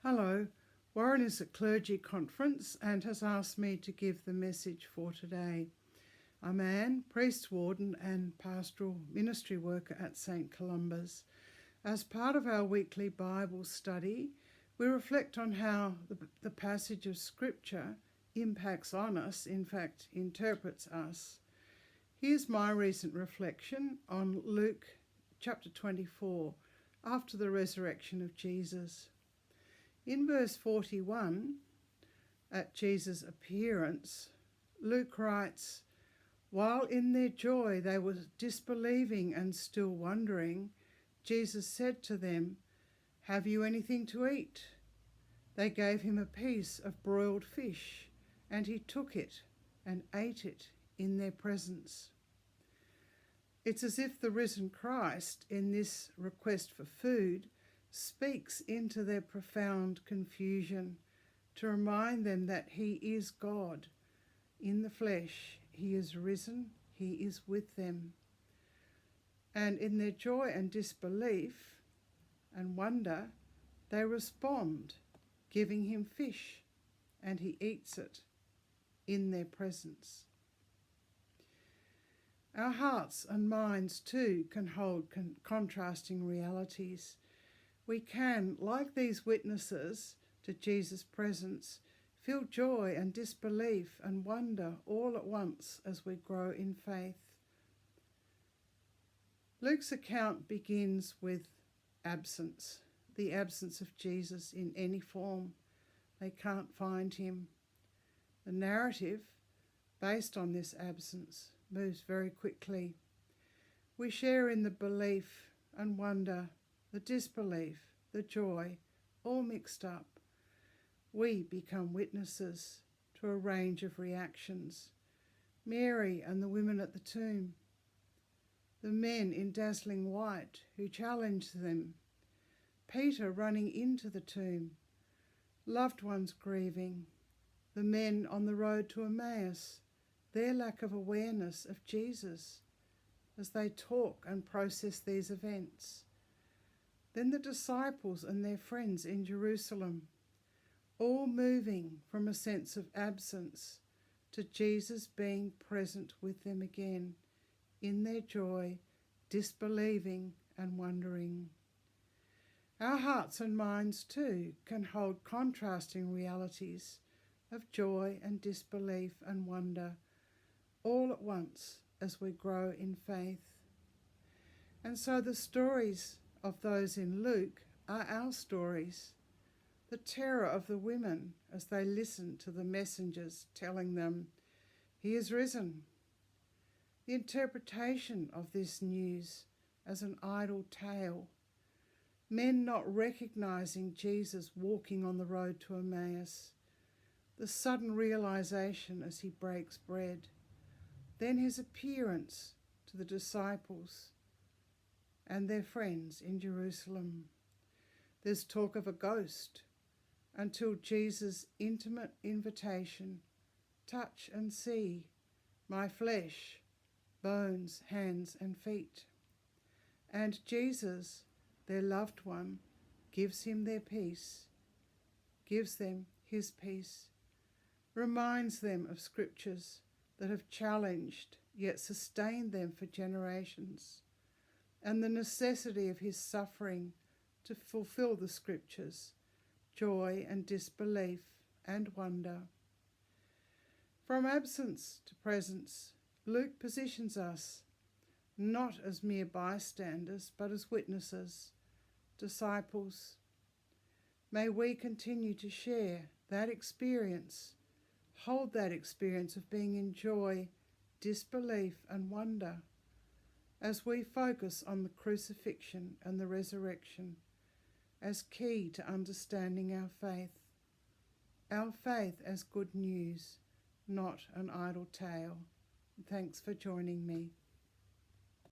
Hello, Warren is at clergy conference and has asked me to give the message for today. I'm Anne, priest warden and pastoral ministry worker at St. Columba's. As part of our weekly Bible study, we reflect on how the passage of Scripture impacts on us, in fact, interprets us. Here's my recent reflection on Luke chapter 24, after the resurrection of Jesus. In verse 41, at Jesus' appearance, Luke writes, "While in their joy they were disbelieving and still wondering, Jesus said to them, 'Have you anything to eat?' They gave him a piece of broiled fish, and he took it and ate it in their presence." It's as if the risen Christ, in this request for food, speaks into their profound confusion to remind them that he is God. In the flesh, he is risen, he is with them. And in their joy and disbelief and wonder, they respond, giving him fish, and he eats it in their presence. Our hearts and minds too can hold contrasting realities. We can, like these witnesses to Jesus' presence, feel joy and disbelief and wonder all at once as we grow in faith. Luke's account begins with absence, the absence of Jesus in any form. They can't find him. The narrative, based on this absence, moves very quickly. We share in the belief and wonder, the disbelief, the joy, all mixed up. We become witnesses to a range of reactions. Mary and the women at the tomb, the men in dazzling white who challenged them, Peter running into the tomb, loved ones grieving, the men on the road to Emmaus, their lack of awareness of Jesus as they talk and process these events. Then the disciples and their friends in Jerusalem, all moving from a sense of absence to Jesus being present with them again, in their joy, disbelieving and wondering. Our hearts and minds too can hold contrasting realities of joy and disbelief and wonder all at once as we grow in faith. And so the stories of those in Luke are our stories. The terror of the women as they listened to the messengers telling them, "He is risen." The interpretation of this news as an idle tale. Men not recognizing Jesus walking on the road to Emmaus. The sudden realization as he breaks bread. Then his appearance to the disciples and their friends in Jerusalem. There's talk of a ghost until Jesus' intimate invitation, "Touch and see my flesh, bones, hands and feet." And Jesus, their loved one, gives him their peace, gives them his peace, reminds them of scriptures that have challenged yet sustained them for generations, and the necessity of his suffering to fulfill the scriptures, joy and disbelief and wonder. From absence to presence, Luke positions us not as mere bystanders, but as witnesses, disciples. May we continue to share that experience, hold that experience of being in joy, disbelief and wonder, as we focus on the crucifixion and the resurrection as key to understanding our faith as good news, not an idle tale. Thanks for joining me.